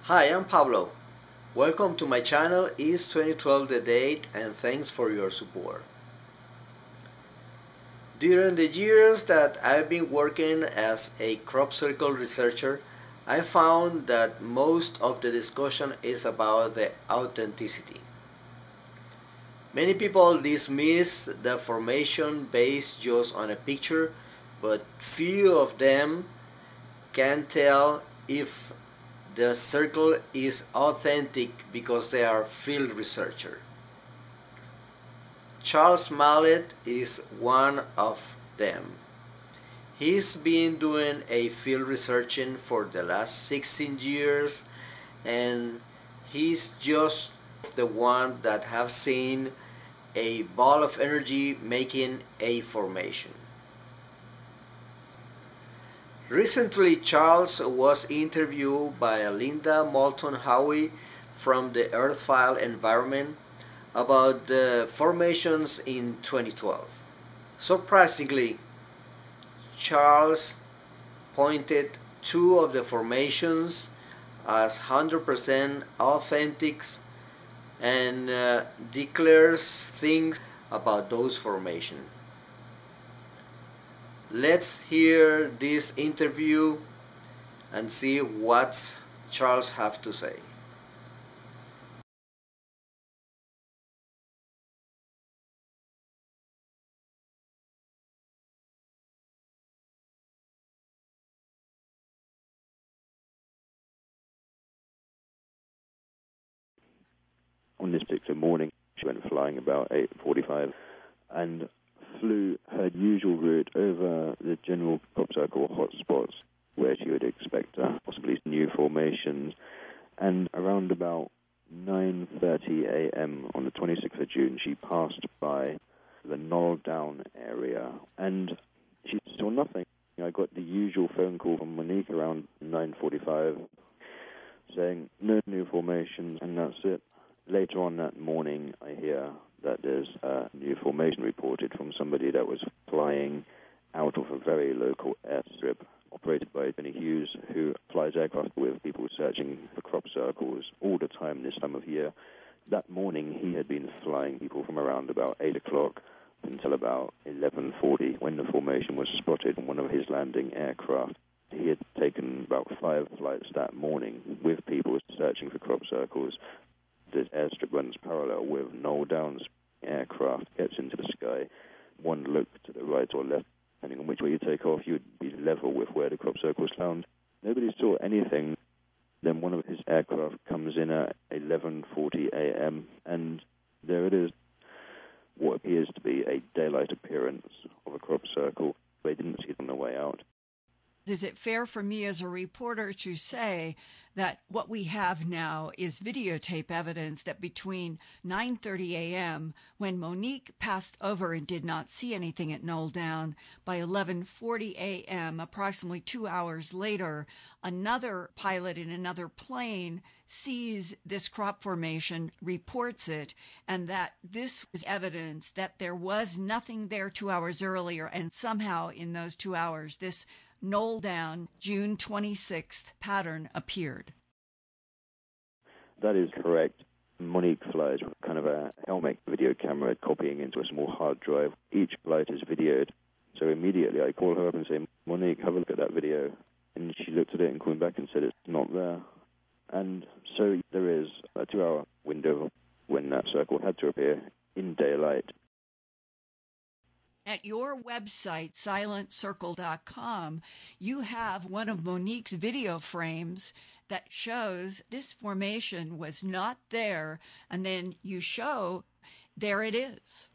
Hi, I'm Pablo. Welcome to my channel. Is 2012 the date? And thanks for your support. During the years that I've been working as a crop circle researcher, I found that most of the discussion is about the authenticity. Many people dismiss the formation based just on a picture, but few of them can tell if the circle is authentic because they are field researcher. Charles Mallet is one of them. He's been doing a field researching for the last 16 years and he's just the one that have seen a ball of energy making a formation. Recently, Charles was interviewed by Linda Moulton Howe from the Earthfile Environment about the formations in 2012. Surprisingly, Charles pointed two of the formations as 100% authentic and declares things about those formations. Let's hear this interview and see what Charles have to say. On this particular morning, she went flying about 8:45 and flew her usual route over the general crop circle hotspots where she would expect possibly new formations. And around about 9:30 a.m. on the 26th of June, she passed by the Knoll down area and she saw nothing. I got the usual phone call from Monique around 9:45 saying no new formations, and that's it. Later on that morning, I hear that there's a new formation reported from somebody that was flying out of a very local airstrip operated by Tony Hughes, who flies aircraft with people searching for crop circles all the time this time of year. That morning, he had been flying people from around about 8 o'clock until about 11:40 when the formation was spotted on one of his landing aircraft. He had taken about 5 flights that morning with people searching for crop circles. The airstrip runs parallel with Knoll Downs. Aircraft gets into the sky. One look to the right or left, depending on which way you take off, you would be level with where the crop circle was found. Nobody saw anything. Then one of his aircraft comes in at 11:40 a.m. and there it is, what appears to be a daylight appearance of a crop circle. They didn't see it on the way out. Is it fair for me as a reporter to say that what we have now is videotape evidence that between 9:30 a.m., when Monique passed over and did not see anything at Knoll Down, by 11:40 a.m., approximately 2 hours later, another pilot in another plane sees this crop formation, reports it, and that this was evidence that there was nothing there 2 hours earlier, and somehow in those 2 hours, this Knoll Down, June 26th pattern appeared. That is correct. Monique flies with kind of a helmet video camera copying into a small hard drive. Each flight is videoed. So immediately I call her up and say, Monique, have a look at that video. And she looked at it and came back and said it's not there. And so there is a 2-hour window when that circle had to appear in daylight. At your website, silentcircle.com, you have one of Monique's video frames that shows this formation was not there, and then you show there it is.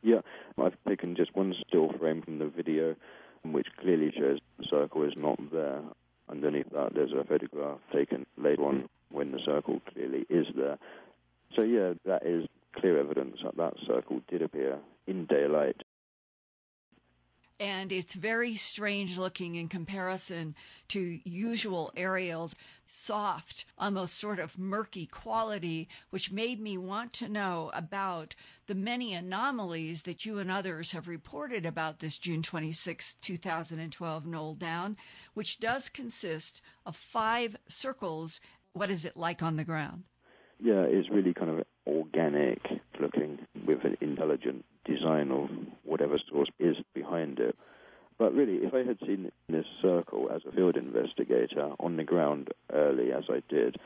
Yeah, I've taken just one still frame from the video, which clearly shows the circle is not there. Underneath that, there's a photograph taken later on when the circle clearly is there. So yeah, that is clear evidence that that circle did appear in daylight. And it's very strange looking in comparison to usual aerials, soft, almost sort of murky quality, which made me want to know about the many anomalies that you and others have reported about this June 26, 2012 Knoll Down, which does consist of 5 circles. What is it like on the ground? Yeah, it's really kind of organic looking with an intelligent design of whatever source is behind it. But really, if I had seen this circle as a field investigator on the ground early, as I did,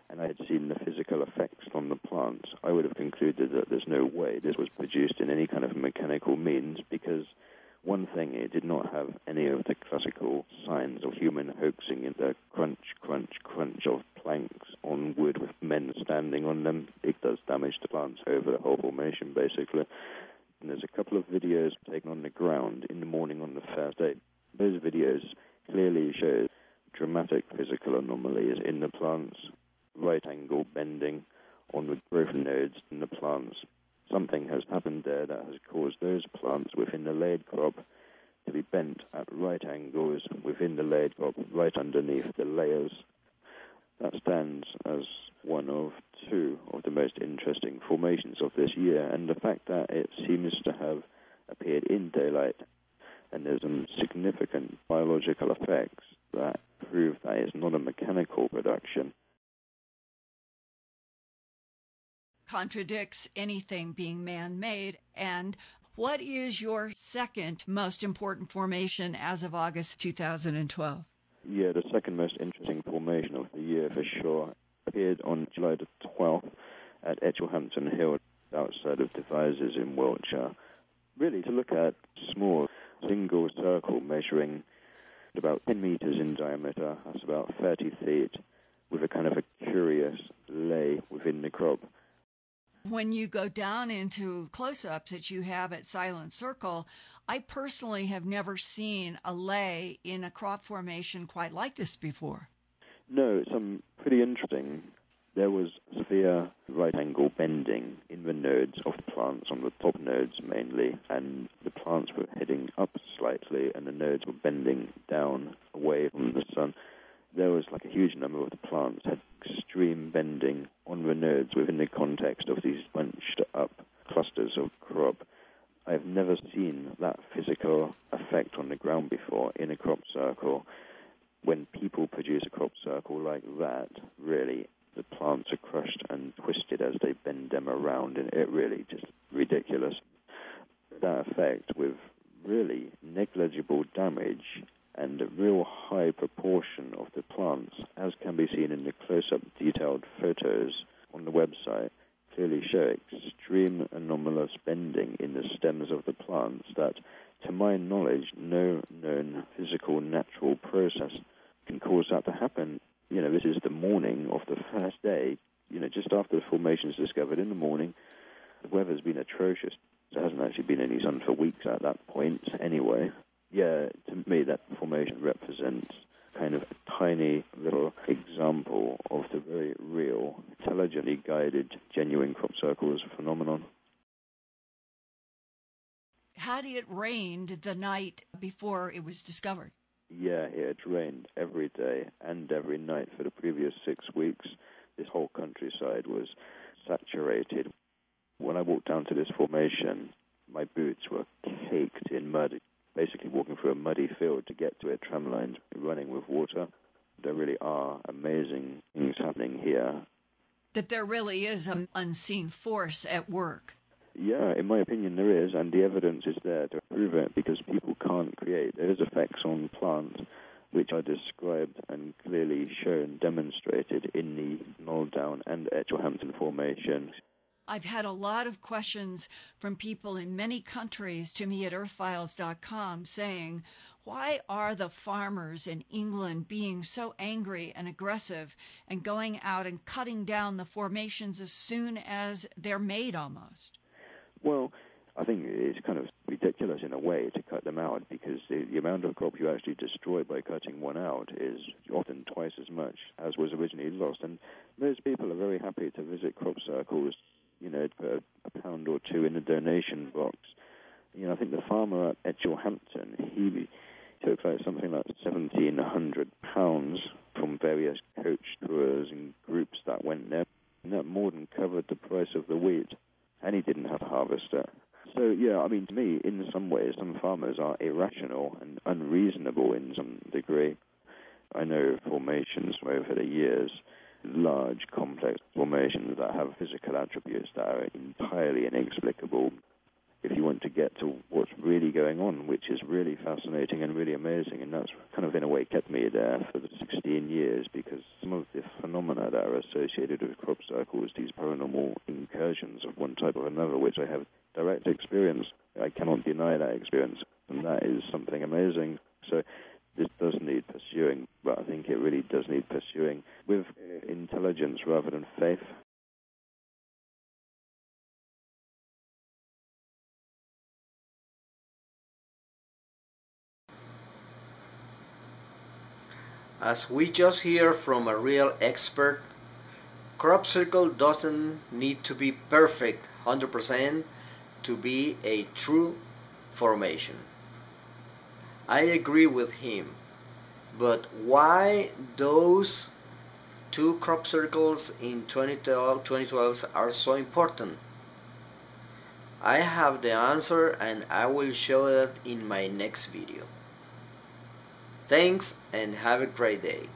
and I had seen the physical effects on the plants, I would have concluded that there's no way this was produced in any kind of mechanical means, because one thing, it did not have any of the classical signs of human hoaxing in the crunch, crunch, crunch of planks on wood with men standing on them. It does damage to plants over the whole formation, basically. And there's a couple of videos taken on the ground in the morning on the first day. Those videos clearly show dramatic physical anomalies in the plants, right angle bending on the growth nodes in the plants. Something has happened there that has caused those plants within the laid crop to be bent at right angles within the laid crop, right underneath the layers. That stands as one of 2 of the most interesting formations of this year, and the fact that it seems to have appeared in daylight, and there's some significant biological effects that prove that it's not a mechanical production. Contradicts anything being man-made. And what is your second most important formation as of August 2012? Yeah, the second most interesting formation of the year for sure appeared on July the 12th at Etchilhampton Hill outside of Devizes in Wiltshire. Really, to look at small single circle measuring about 10 meters in diameter, that's about 30 feet, with a kind of a curious lay within the crop. When you go down into close-ups that you have at Silent Circle, I personally have never seen a lay in a crop formation quite like this before. No, it's pretty interesting. There was severe right angle bending in the nodes of the plants, on the top nodes mainly, and the plants were heading up slightly and the nodes were bending down away from the sun. There was like a huge number of the plants had extreme bending on the nodes within the context of these bunched up clusters of crop. I've never seen that physical effect on the ground before in a crop circle. When people produce a crop circle like that, really, the plants are crushed and twisted as they bend them around, and it really just ridiculous. That effect with really negligible damage and a real high proportion of the plants, as can be seen in the close-up detailed photos on the website, clearly show extreme anomalous bending in the stems of the plants that, to my knowledge, no known physical natural process can cause that to happen. You know, this is the morning of the first day, just after the formation is discovered in the morning. The weather's been atrocious. There hasn't actually been any sun for weeks at that point anyway. Yeah, to me that formation represents kind of a tiny little example of the very real, intelligently guided, genuine crop circles phenomenon. Had it rained the night before it was discovered? Yeah, it rained every day and every night for the previous 6 weeks. This whole countryside was saturated. When I walked down to this formation, my boots were caked in mud, basically walking through a muddy field to get to it, tramlines running with water. There really are amazing things happening here. That there really is an unseen force at work. Yeah, in my opinion there is, and the evidence is there to prove it, because people can't create. There is effects on plants which are described and clearly shown, demonstrated in the Knoll Down and Etchilhampton formations. I've had a lot of questions from people in many countries to me at earthfiles.com saying, why are the farmers in England being so angry and aggressive and going out and cutting down the formations as soon as they're made almost? Well, I think it's kind of ridiculous in a way to cut them out, because the amount of crop you actually destroy by cutting one out is often twice as much as was originally lost. And most people are very happy to visit crop circles, put a pound or two in the donation box. I think the farmer at Etchilhampton, he took like something like £1,700 from various coach tours and groups that went there, and that more than covered the price of the wheat, and he didn't have to harvest it. So, yeah, I mean, to me, in some ways, some farmers are irrational and unreasonable in some degree. I know formations from over the years, large, complex formations that have physical attributes that are entirely inexplicable. If you want to get to what's really going on, which is really fascinating and really amazing, and that's kind of in a way kept me there for the 16 years, because some of the phenomena that are associated with crop circles, these paranormal incursions of one type or another, which I have direct experience, I cannot deny that experience, and that is something amazing. So this does need pursuing, but I think it really does need pursuing with intelligence rather than faith. As we just hear from a real expert, crop circle doesn't need to be perfect 100% to be a true formation. I agree with him, but why those two crop circles in 2012 are so important? I have the answer and I will show it in my next video. Thanks and have a great day.